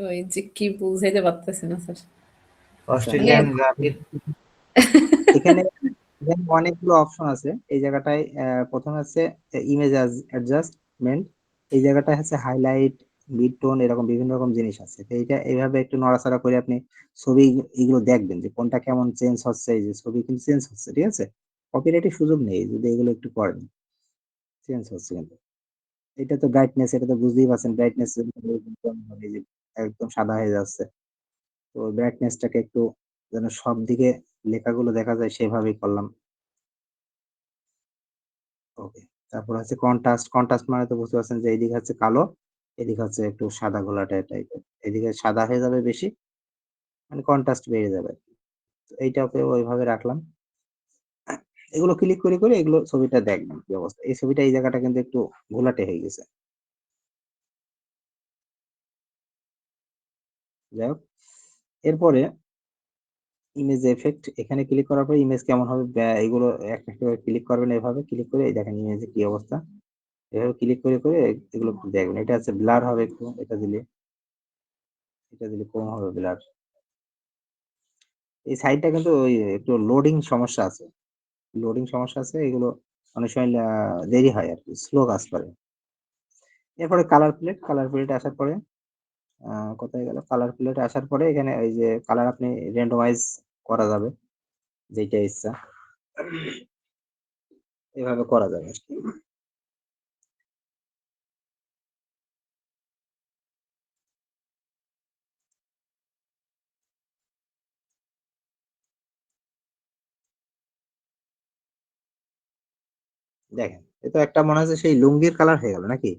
ওই যে কি বুঝাইতে পারতেছি না স্যার। Australian graphic. এখানে এখানে অনেকগুলো অপশন আছে এই জায়গাটায়। প্রথমে আছে ইমেজ অ্যাডজাস্টমেন্ট, এই জায়গাটায় হচ্ছে হাইলাইট, মিড টোন, এরকম বিভিন্ন রকম জিনিস আছে। তো এইটা এইভাবে একটু নড়াচড়া করে আপনি ছবি এগুলো দেখবেন যে কোনটা কেমন চেঞ্জ হচ্ছে, এই যে ছবি কিন্তু চেঞ্জ হচ্ছে, ঠিক আছে, কপিরাইটের সুযোগ নেই যদি এগুলো একটু করেন, চেঞ্জ হচ্ছে কিন্তু। এটা তো ব্রাইটনেস, এটা তো বুঝতেই পারছেন, ব্রাইটনেস একদম সাদা হয়ে যাচ্ছে। তো ব্রাইটনেসটাকে একটু যেন সব দিকে লেখাগুলো দেখা যায় সেভাবেই করলাম। ওকে, তারপর হচ্ছে কন্ট্রাস্ট। কন্ট্রাস্ট মানে তো বুঝতে পারছেন যে এইদিকে হচ্ছে কালো, এদিকে হচ্ছে একটু সাদা ঘোলাটে টাইপের, এদিকে সাদা হয়ে যাবে বেশি, মানে কন্ট্রাস্ট বেড়ে যাবে। তো এইটাকে ওইভাবে রাখলাম। এগুলো ক্লিক করে করে এগুলো ছবিটা দেখবেন কি অবস্থা। এই ছবিটা এই জায়গাটা কিন্তু একটু ঘোলাটে হয়ে গেছে। যাই হোক, এরপরে ইমেজ এফেক্ট, এখানে ক্লিক করার পরে ইমেজ কেমন হবে এগুলো একটা একটা ক্লিক করবেন, এভাবে ক্লিক করে এই দেখেন ইমেজে কি অবস্থা। এভাবে ক্লিক করে করে এগুলো একটু দেখবেন। এটা হচ্ছে ব্লার হবে একটু, এটা দিলে কম হবে ব্লার। এই সাইটটা কিন্তু ওই একটু লোডিং সমস্যা আছে, এগুলো অনেক সময় দেরি হয় আর কি, স্লো কাজ করে। এরপরে কালার প্লেট আসার পরে কোথায় গেল, কালার প্লেট আসার পরে এখানে এই যে কালার আপনি র্যান্ডমাইজ করা যাবে যেটা ইচ্ছা, এভাবে করা যাবে আর কি। দেখেন এ তো একটা মনে হচ্ছে সেই লুঙ্গির কালার হয়ে গেল নাকি,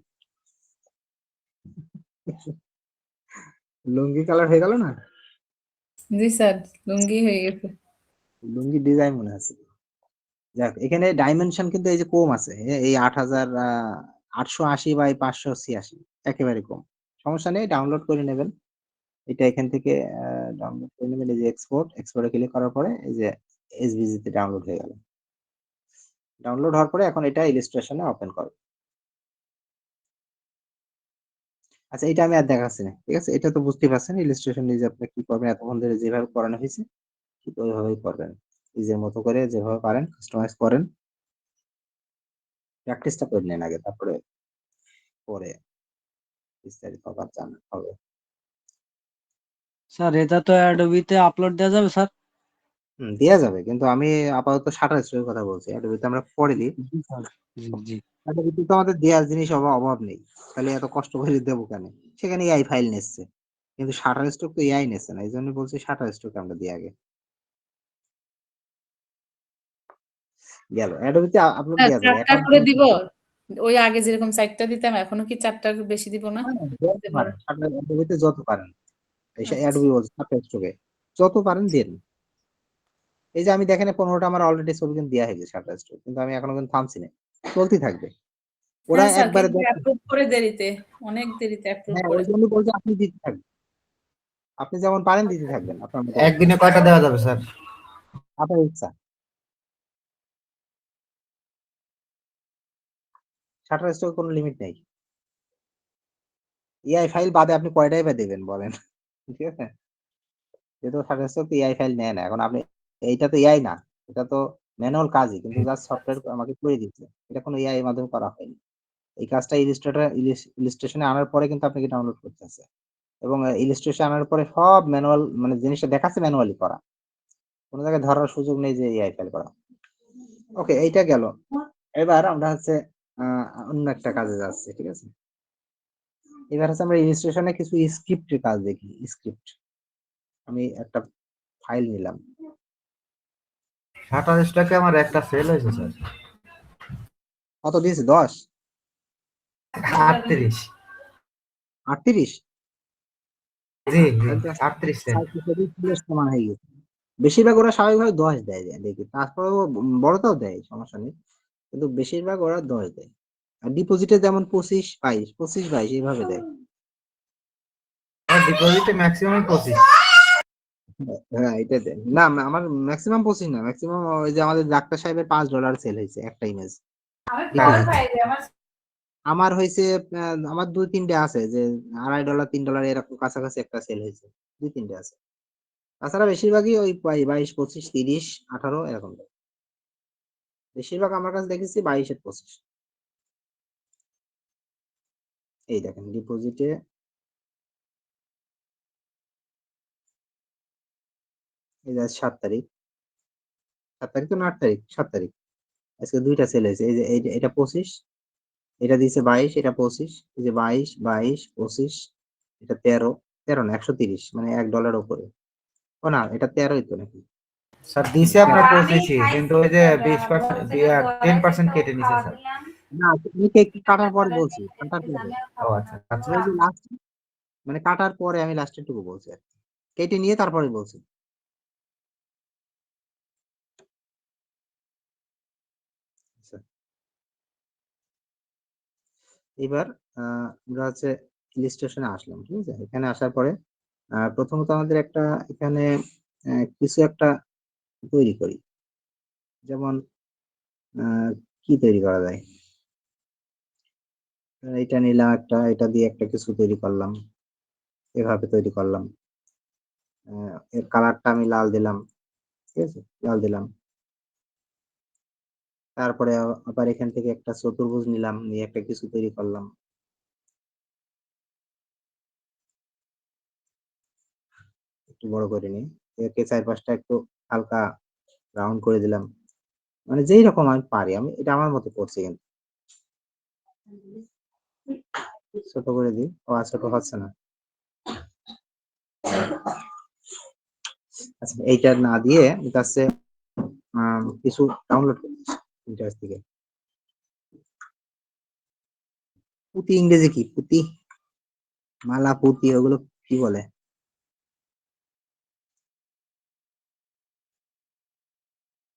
লুঙ্গি কালার হয়ে গেল না, জি স্যার, লুঙ্গি হয়ে গেছে। লুঙ্গি ডিজাইন মনে হচ্ছে। যাক, এখানে ডাইমেনশন কিন্তু এই যে কম আছে, এই 8880 বাই 586, একেবারে কম। সমস্যা নেই, ডাউনলোড করে নেবেন। এটা এখান থেকে ডাউনলোড করে নেবেন, এই যে এক্সপোর্টে ক্লিক করার পরে এই যে এসভিজি তে ডাউনলোড হয়ে গেল। ডাউনলোড হওয়ার পরে এখন এটা ইলাস্ট্রেশনে ওপেন করো। আচ্ছা, এটা আমি আর দেখাচ্ছি না, ঠিক আছে, এটা তো বুঝতেই পারছেন ইলাস্ট্রেশন নিজে আপনি কি করবেন, এতক্ষণ ধরে যেভাবে করানো হয়েছে ঠিক ওইভাবেই করবেন, নিজের মতো করে যেভাবে পারেন কাস্টমাইজ করেন। প্র্যাকটিসটা করে নেন আগে, তারপরে পরে বিস্তারিত আবার জানা হবে। স্যার এটা তো অ্যাডোবিতে আপলোড দেওয়া যাবে স্যার? দেয়া যাবে, কিন্তু আমি আপাতত শাটার স্টোরের কথা বলছি, অ্যাডোবিতে আমরা পরে দিই। জি স্যার, জি জি। অ্যাডোবিতে তো আমাদের দেওয়ার জিনিস অভাব নেই, তাহলে এত কষ্ট করে দেবো কেন, সেখানে এআই ফাইল নিচ্ছে, কিন্তু শাটার স্টোর তো এআই নিচ্ছে না, এই জন্য বলছি শাটার স্টোরকে আমরা দিই আগে। গেল, অ্যাডোবিতে আপলোড হ্যাঁ, দেওয়া যাবে 4টা এখন। করে দিব। ওই আগে যেরকম 4টা দিতাম, এখনো কি 4টার বেশি দিব না? যত দিতে পারো। পারেন শাটার অ্যাডোবিতে যত পারেন, এই আচ্ছা। অ্যাডোবি বলছে শাটার স্টোরে যত পারেন দেন। এই যে আমি দেখেন 15টা আমার অলরেডি ছবি কিন্তু দেওয়া হয়েছে শাটার স্টোর, কিন্তু আমি এখনো কিন্তু থামছি না, চলতেই থাকবে। ওরা হ্যাঁ স্যার, একবারে কিন্তু দেখেন, অ্যাপ্রুভ করে দেরিতে, অনেক দেরিতে অ্যাপ্রুভ হ্যাঁ করে। ওই জন্য বলছি আপনি দিতে থাকবেন, আপনি যেমন পারেন দিতে থাকবেন, আপনার মতো করে। একদিনে কয়টা দেওয়া যাবে স্যার? আপনার ইচ্ছা, শাটার স্টক কোনো লিমিট নেই। এআই ফাইল বাদে আপনি কয়টাই বা দেবেন বলেন, ঠিক আছে, যেহেতু শাটার স্টক এআই ফাইল নেয় না এখন আপনি, এইটা তো এআই না, এটা তো ম্যানুয়াল কাজই, কিন্তু জাস্ট সফটওয়্যার আমাকে করে দিচ্ছে, এটা কোনো এআই এর মাধ্যমে করা হয়নি। এই কাজটা ইলিস্ট্রেশনে আনার পরে কিন্তু আপনাকে ডাউনলোড করতে আছে, এবং ইলিস্ট্রেশন আনার পরে সব ম্যানুয়াল মানে জিনিসটা দেখাচ্ছে ম্যানুয়ালি করা, কোনো জায়গায় ধরার সুযোগ নেই যে এআই ফাইল করা। ওকে, এইটা গেল। এবার আমরা হচ্ছে অন্য একটা কাজে যাচ্ছি, ঠিক আছে? এবার হচ্ছে আমরা ইলিস্ট্রেশনে কিছু স্ক্রিপ্টের কাজ দেখি। স্ক্রিপ্ট আমি একটা ফাইল নিলাম। শাটার স্টকে আমার একটা সেল হয়েছে স্যার, কত দিয়েছে? 10, 38। 38? জি জি, তাহলে তো 38 সেন্ট। 40 সমান হয়ে গেছে। বেশিরভাগ ওরা স্বাভাবিকভাবে 10 দেয় দেখি, তারপরেও বড়টাও দেয়, সমস্যা নেই, কিন্তু বেশিরভাগ ওরা 10 দেয়। আর ডিপোজিটে যেমন 25, 22, 25, 22 এইভাবে দেয়। আর ডিপোজিটে ম্যাক্সিমাম 25। হ্যাঁ, এটা দেয় না, আমার ম্যাক্সিমাম 25 না, ম্যাক্সিমাম ওই যে আমাদের ডাক্তার সাহেবের $5 সেল হয়েছে একটা ইমেজ ডিপোজিট। আমার হয়েছে আমার 2-3টে আছে যে $2.5, $3 এরকম কাছাকাছি একটা সেল হয়েছে, 2-3টে আছে। তাছাড়া বেশিরভাগই ওই 22, 25, 30, 18 এরকম দেয়। বেশিরভাগ আমার কাছে দেখেছি 22 এর 25। এই দেখেন ডিপোজিটে এই যে 7 তারিখ, 7 তারিখ তো না, 8 তারিখ, 7 তারিখ, আজকে 2টা সেল হয়েছে। এই যে এটা 25, এটা দিয়েছে 22, এটা 25, এই যে 22, 22, 25, এটা 13, 13 না 130, মানে $1 উপরে। ও না, এটা 13ই তো নাকি? স্যার দিছে আপনার 25, কিন্তু ওই যে 20% 10% কেটে নিছে স্যার। না, তুমি কি কাটার পরে বলছি, কাটার পরে। ও আচ্ছা আচ্ছা। ওই যে লাস্ট, মানে কাটার পরে আমি লাস্টের টুকু বলছি আর কি। কেটে নিয়ে তারপরে বলছি। আচ্ছা, এবার আমরা হচ্ছে ইলিস্ট্রেশনে আসলাম, ঠিক আছে? এখানে আসার পরে প্রথমত আমাদের একটা এখানে কিছু একটা তৈরি করি। যেমন কি তৈরি করা যায়? এটা নিলাম একটা, এটা দিয়ে একটা কিছু তৈরি করলাম, এভাবে তৈরি করলাম। এর কালারটা আমি লাল দিলাম, ঠিক আছে? লাল দিলাম। তারপরে আবার এখান থেকে একটা চতুর্ভুজ নিলাম, নিয়ে একটা কিছু তৈরি করলাম। একটু বড় করে নিই, একে 4-5টা একটু হালকা রাউন্ড করে দিলাম। মানে যেই রকম আমি পারি, আমি এটা আমার মতো করছি, কিন্তু ছোট করে দিই। ও ছোট হচ্ছে না। আচ্ছা, এইটা না দিয়ে কাছে কিছু ডাউনলোড করি ইন্টারেস্ট থেকে। পুঁতি ইংরেজি কি? পুঁতি, মালা, পুঁতি, ওগুলো কি বলে?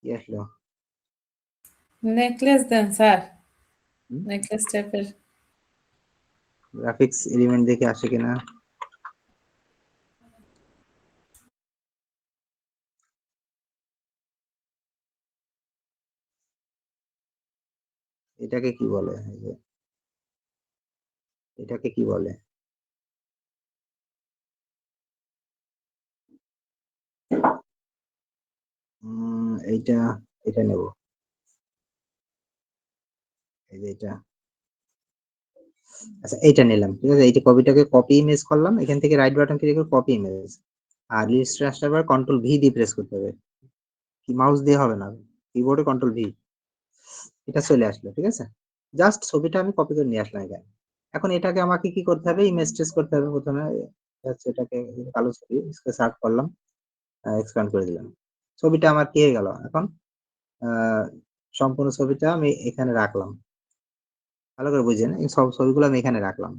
কি আসলো? নেকলেস দেন স্যার, নেকলেস টাইপের। গ্রাফিক্স এলিমেন্ট দেখে আসে কিনা। এটাকে কি বলে? এই যে, এটাকে কি বলে? এইটা, এটা নেব, এই যে এটা। আচ্ছা, এইটা নিলাম, ঠিক আছে? এইটা কপিটাকে কপি ইমেজ করলাম, এখান থেকে রাইট বাটন ক্লিক করে কপি ইমেজ, আর লিস্ট আসার পর কন্ট্রোল ভি দিয়ে প্রেস করতে হবে। কি মাউস দিয়ে হবে না, কিবোর্ডে কন্ট্রোল ভি। এটা চলে আসলো, ঠিক আছে? জাস্ট ছবিটা আমি কপি করে নিয়ে আসলাম এখানে। এখন এটাকে আমাকে কি করতে হবে? ইমেজ ট্রেস করতে হবে প্রথমে। হচ্ছে এটাকে কালো ছবি সার্চ করলাম, এক্সপ্যান্ড করে দিলাম। ছবিটা আমার কি হয়ে গেল এখন? আহ সম্পূর্ণ ছবিটা আমি এখানে রাখলাম। ভালো করে বুঝেন, এই সব ছবিগুলো আমি এখানে রাখলাম।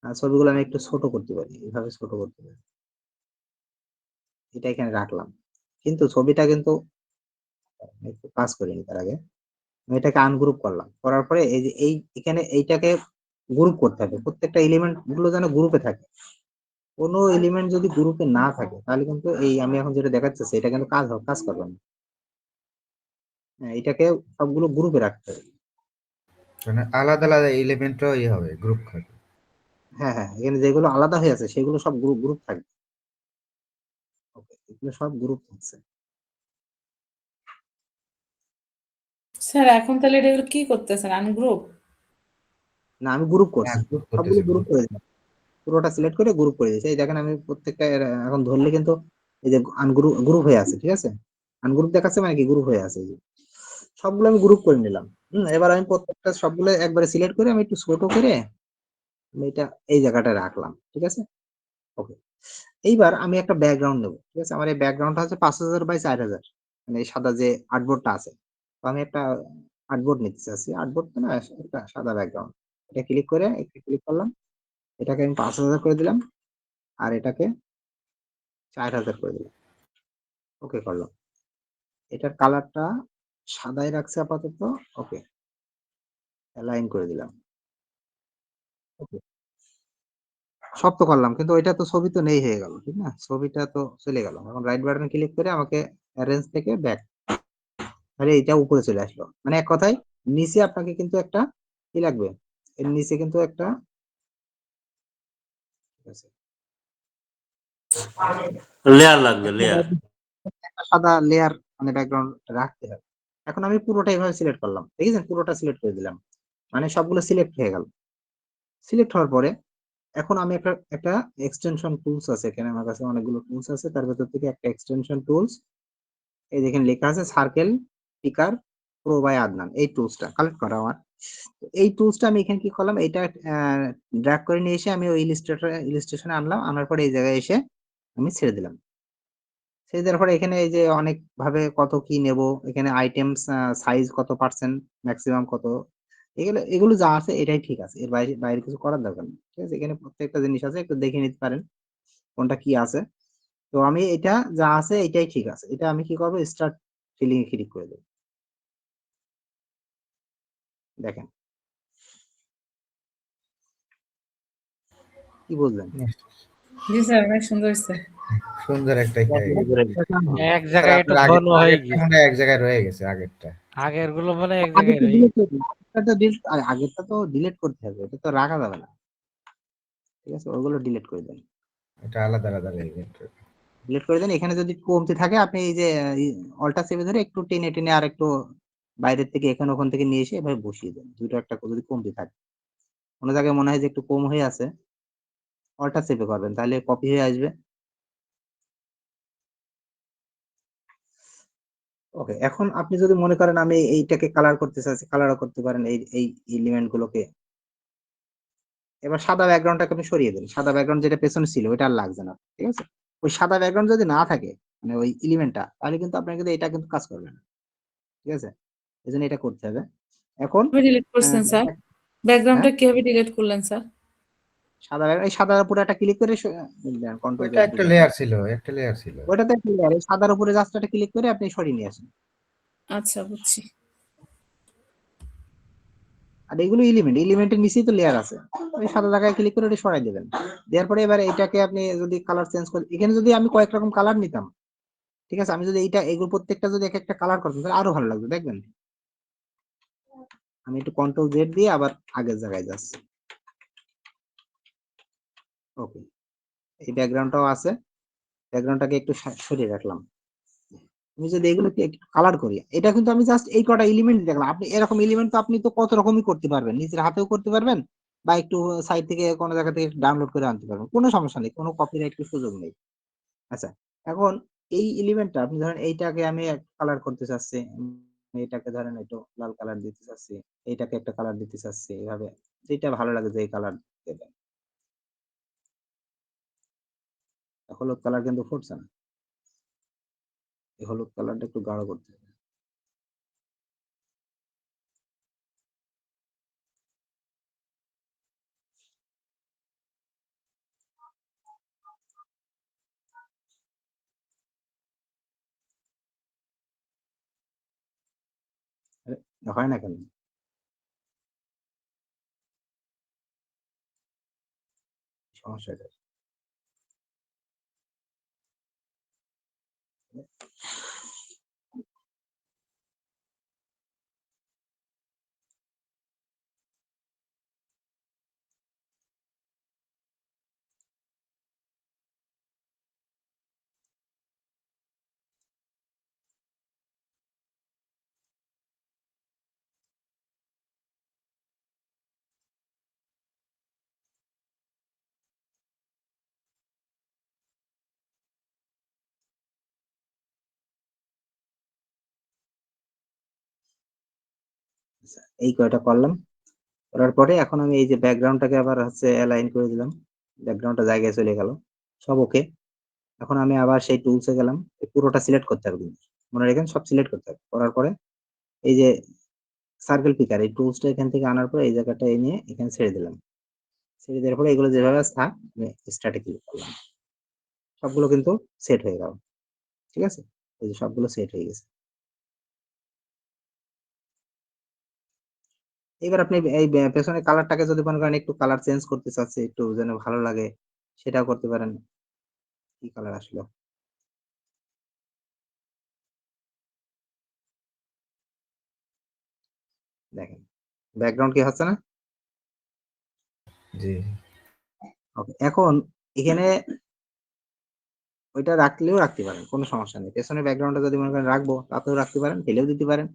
আর ছবিগুলো আমি একটু ছোট করতে পারি, এইভাবে ছোট করতে পারি। এটা এখানে রাখলাম, কিন্তু ছবিটা কিন্তু একটু কাজ করিনি তার আগে। আমি এটাকে আনগ্রুপ করলাম, করার পরে এই যে এখানে এইটাকে গ্রুপ করতে হবে। প্রত্যেকটা এলিমেন্ট গুলো যেন গ্রুপে থাকে। কোনো এলিমেন্ট যদি গ্রুপে না থাকে তাহলে কিন্তু এই আমি এখন যেটা দেখাচ্ছি এটা কিন্তু কাজ করবে না। হ্যাঁ, এটাকে সবগুলো গ্রুপে রাখতে হবে। মানে আলাদা আলাদা এলিমেন্টও হবে, গ্রুপ থাকে। হ্যাঁ হ্যাঁ, এখানে যেগুলো আলাদা হয়ে আছে সেগুলো সব গ্রুপ গ্রুপ থাকবে। ওকে, এগুলো সব গ্রুপ থাকছে। স্যার এখন তাহলে এটা কি করতেছেন, আনগ্রুপ? না, আমি গ্রুপ হ্যাঁ, করছি, গ্রুপ সবগুলো করতেছে, গ্রুপ গ্রুপ। করে দিলাম। পুরোটা সিলেক্ট করে গ্রুপ করে দিয়েছি। এই দেখেন আমি প্রত্যেকটা এখন ধরলে কিন্তু এই যে আনগ্রুপ গ্রুপ হয়ে আছে, ঠিক আছে? আনগ্রুপ দেখাচ্ছে মানে কি গ্রুপ হয়ে আছে, এই যে সবগুলো আমি গ্রুপ করে নিলাম। এবার আমি প্রত্যেকটা সবগুলো একবারে সিলেক্ট করে আমি একটু ছোট করে আমি এটা এই জায়গাটায় রাখলাম। ঠিক আছে? ওকে। এইবার আমি একটা ব্যাকগ্রাউন্ড নেব। ঠিক আছে? আমার এই ব্যাকগ্রাউন্ডটা হচ্ছে ৫০০০ বাই ৪০০০। মানে এই সাদা যে আর্টবোর্ডটা আছে। তো আমি একটা আর্টবোর্ড নিতে চাচ্ছি। আর্টবোর্ড তো না একটা সাদা ব্যাকগ্রাউন্ড। এটা ক্লিক করে একটু ক্লিক করলাম। এটাকে আমি ৫০০০ করে দিলাম। আর এটাকে ৪০০০ করে দিলাম। ওকে করলাম। এটার কালারটা সাদাই রাখছি আপাতত। ওকে। অ্যালাইন করে দিলাম। ওকে। সব তো করলাম। কিন্তু ওইটা তো ছবি তো নেই হয়ে গেল। ঠিক না? ছবিটা তো চলে গেল। এখন রাইট বাটন ক্লিক করে আমাকে অ্যারেঞ্জ থেকে ব্যাক। তাহলে এটা উপরে চলে আসলো। মানে এক কথায় নিচে আপনাকে কিন্তু একটা কি লাগবে? এর নিচে কিন্তু একটা ঠিক আছে, লেয়ার লাগবে, লেয়ার। একটা সাদা লেয়ার মানে ব্যাকগ্রাউন্ড রাখতে হবে। এখন আমি পুরোটা এভাবে সিলেক্ট করলাম। দেখেছেন? পুরোটা সিলেক্ট করে দিলাম। মানে সবগুলো সিলেক্ট হয়ে গেল। সিলেক্ট হওয়ার পরে এখন আমি একটা এক্সটেনশন টুলস আছে। এখানে আমার কাছে অনেকগুলো টুলস আছে। তার ভেতর থেকে একটা এক্সটেনশন টুলস এই দেখেন লেখা আছে circle picker pro by Adnan. এই টুলসটা কালেক্ট করা আমার। তো এই টুলসটা আমি এখানে কি করলাম? এটা ড্র্যাগ করে নিয়ে এসে আমি ওই ইলাস্ট্রেশনে আনলাম। আনার পরে এই জায়গায় এসে আমি ছেড়ে দিলাম। ছেড়ে দেওয়ার পরে এখানে এই যে অনেক ভাবে কত কি নেব, এখানে আইটেমস সাইজ কত পার্সেন্ট, ম্যাক্সিমাম কত, এগুলো যা আছে এটাই ঠিক আছে। এর বাইরে বাইরে কিছু করার দরকার নেই। ঠিক আছে? এখানে প্রত্যেকটা জিনিস আছে, একটু দেখে নিতে পারেন কোনটা কি আছে। তো আমি এটা যা আছে এটাই ঠিক আছে। এটা আমি কি করবো? স্টার্ট ফিলিং এ ক্লিক করে দেবো। দেখেন কি বুঝলেন? জি স্যার, অনেক সুন্দর হয়েছে। সুন্দর একটা হয়ে গেছে। এক স্যার জায়গায় একটু আপনার ঘন হয়ে আগেরটা গেছে। মনে হয় এক জায়গায় রয়ে গেছে আগেরটা। আগের গুলো মানে এক আগে জায়গায় তো রয়ে ডিলিট গেছে। করে দিন। আগেরটা তো ডিলিট করতে হবে। এটা তো রাখা যাবে না। ঠিক আছে? ওগুলো ডিলিট করে দেন। এটা আলাদা আলাদা রয়ে গেছে। ডিলিট করে দেন। এখানে যদি কমতি থাকে আপনি এই যে অল্টার চেপে ধরে একটু টেনে টেনে আর একটু বাইরের থেকে এখানে ওখান থেকে নিয়ে এসে এভাবে বসিয়ে দেন। দুটো একটা যদি কমতি থাকে। কোনো জায়গায় মনে হয় যে একটু কম হয়ে আছে, অল্টার চেপে করবেন তাহলে কপি হয়ে আসবে। ওকে। এখন আপনি যদি মনে করেন আমি এইটাকে কালার করতে চাচ্ছি, কালারও করতে পারেন এই এই এলিমেন্ট গুলোকে। এবার সাদা ব্যাকগ্রাউন্ডটাকে আপনি সরিয়ে দেন। সাদা ব্যাকগ্রাউন্ড যেটা পেছনে ছিল ওইটা আর লাগছে না। ঠিক আছে? ওই সাদা ব্যাকগ্রাউন্ড যদি না থাকে মানে ওই এলিমেন্টটা, তাহলে কিন্তু আপনার কিন্তু এটা কিন্তু কাজ করবে না। ঠিক আছে? এজন্য এটা করতে হবে। এখন কিভাবে ডিলিট করছেন স্যার? হ্যাঁ, ব্যাকগ্রাউন্ডটা কিভাবে ডিলিট করলেন স্যার? সাদা এই সাদার উপরে একটা ক্লিক করে কন্ট্রোল ওইটা জেড একটা দিলেন। লেয়ার ছিল, একটা লেয়ার ছিল। ওইটাতে ক্লিয়ার, এই সাদার উপরে জাস্ট একটা ক্লিক করে আপনি সরিয়ে নিয়ে আসেন। আচ্ছা, বুঝছি। আর এগুলো এলিমেন্টের নিচেই তো লেয়ার আছে। ওই সাদা জায়গায় ক্লিক করে ওটা সরাই দেবেন। দেওয়ার পরে এবার এটাকে আপনি যদি কালার চেঞ্জ করেন, এখানে যদি আমি কয়েক রকম কালার নিতাম, ঠিক আছে? আমি যদি এগুলো প্রত্যেকটা যদি এক একটা কালার করতাম তাহলে আরো ভালো লাগবে দেখবেন। আমি একটু কন্ট্রোল জেড দিয়ে আবার আগের জায়গায় যাচ্ছি। ওকে। এই ব্যাকগ্রাউন্ডটাও আছে। ব্যাকগ্রাউন্ডটাকে একটু সরিয়ে রাখলাম। আমি যদি এগুলোকে একটু কালার করি, এটা কিন্তু আমি জাস্ট এই কটা এলিমেন্ট দেখলাম। আপনি এরকম এলিমেন্ট তো আপনি তো কত রকমই করতে পারবেন। নিজের হাতেও করতে পারবেন বা একটু সাইট থেকে কোনো জায়গা থেকে ডাউনলোড করে আনতে পারবেন। কোনো সমস্যা নেই, কোনো কপিরাইট সুযোগ নেই। আচ্ছা, এখন এই এলিমেন্টটা আপনি ধরেন এইটাকে আমি কালার করতে চাচ্ছি। এটাকে ধরেন একটু লাল কালার দিতে চাচ্ছি, এইটাকে একটা কালার দিতে চাচ্ছি, এভাবে যেটা ভালো লাগে যে কালার দেবেন। হলুদ কালার কিন্তু ফুটছে না। এই হলুদ কালারটা একটু গাঢ় করতে হবে। আরে, হয় না কেন? সমস্যা এটা। এই কয়টা করলাম, করার পরে এখন আমি এই যে ব্যাকগ্রাউন্ডটাকে আবার অ্যালাইন করে দিলাম, ব্যাকগ্রাউন্ডটা জায়গায় চলে গেল, সব ওকে। এখন আমি আবার সেই টুলসে গেলাম, পুরোটা সিলেক্ট করতে হবে কিন্তু, মনে রাখেন সব সিলেক্ট করতে হবে। করার পরে এই যে সার্কেল পিকার, এই টুলসটা এখান থেকে আনার পরে এই জায়গাটা নিয়ে এখানে ছেড়ে দিলাম, ছেড়ে দেওয়ার পরে এগুলো যেভাবে থাক, স্টার্টে ক্লিক করলাম, সবগুলো কিন্তু সেট হয়ে গেল। ঠিক আছে, এই যে সবগুলো সেট হয়ে গেছে। এবার আপনি এই পেছনের কালারটাকে যদি মনে করেন একটু কালার চেঞ্জ করতে চাচ্ছি, একটু যেন ভালো লাগে, সেটাও করতে পারেন। কি কালার আসলো, দেখেন ব্যাকগ্রাউন্ড কি হচ্ছে না? জি ওকে, এখন এখানে ওইটা রাখলেও রাখতে পারেন, কোনো সমস্যা নেই। পেছনের ব্যাকগ্রাউন্ডটা যদি মনে করেন রাখবো, তাতেও রাখতে পারেন, ফেলেও দিতে পারেন।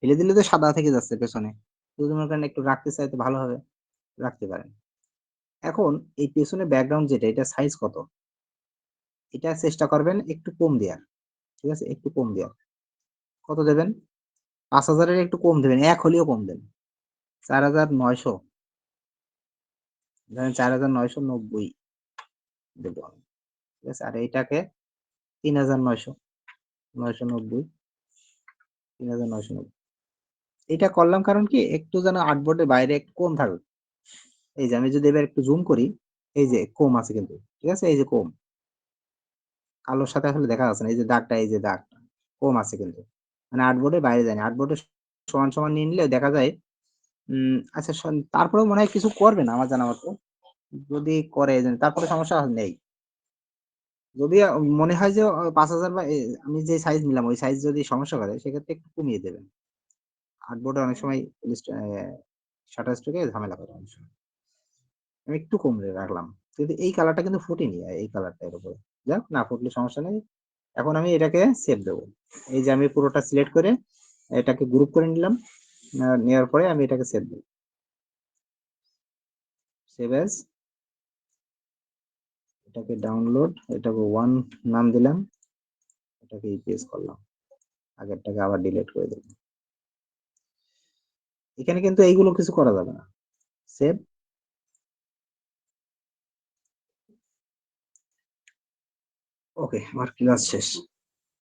ফেলে দিলে তো সাদা থেকে যাচ্ছে পেছনে, যদি মনে করেন একটু রাখতে চাই তো ভালো হবে, রাখতে পারেন। এখন এই পেছনে ব্যাকগ্রাউন্ড যেটা, এটা সাইজ কত, এটা চেষ্টা করবেন একটু কম দেওয়ার। ঠিক আছে, একটু কম দেওয়ার। কত দেবেন? 5000-এর একটু কম দেবেন, 1 হলেও কম দেন। 4900, ধরেন 4990 দেব আমি। ঠিক আছে, আর এইটাকে 3900, 990, 3990। এটা করলাম কারণ কি, একটু যেন আর্টবোর্ডের বাইরে একটু কম থাকবে। এই যে আমি যদি এবার একটু জুম করি, এই যে কম আছে কিন্তু, ঠিক আছে, এই যে কম, কালোর সাথে আসলে দেখা যাচ্ছে না, এই যে দাগটা, এই যে দাগটা কম আছে কিন্তু, মানে আর্টবোর্ডের বাইরে যায়নি। আর্টবোর্ডে সমান সমান নিয়ে নিলে দেখা যায়। আচ্ছা, তারপরেও মনে হয় কিছু করবে না আমার জানা মতো, যদি করে তারপরে সমস্যা নেই। যদি মনে হয় যে 5000 বা আমি যে সাইজ নিলাম ওই সাইজ যদি সমস্যা করে, সেক্ষেত্রে একটু কমিয়ে দেবেন। আর্টবোর্ডে অনেক সময় শাটার স্ট্রোকে ঝামেলা করে অনেক সময়। আমি একটু কম রাখলাম, কিন্তু এই কালারটা কিন্তু ফুটেনি, এই কালারটা এর উপরে যাক, না ফুটলে সমস্যা নেই। এখন আমি এটাকে সেভ দেবো। এই যে আমি পুরোটা সিলেক্ট করে এটাকে গ্রুপ করে নিলাম, নেওয়ার পরে আমি এটাকে সেভ দেবো। সেভ অ্যাজ, এটাকে ডাউনলোড, এটাকে 1 নাম দিলাম, এটাকে ইপিএস করলাম, আগেরটাকে আবার ডিলিট করে দেব। এখানে কিন্তু এইগুলো কিছু করা যাবে না। সেভ। ওকে, আমার ক্লাস শেষ।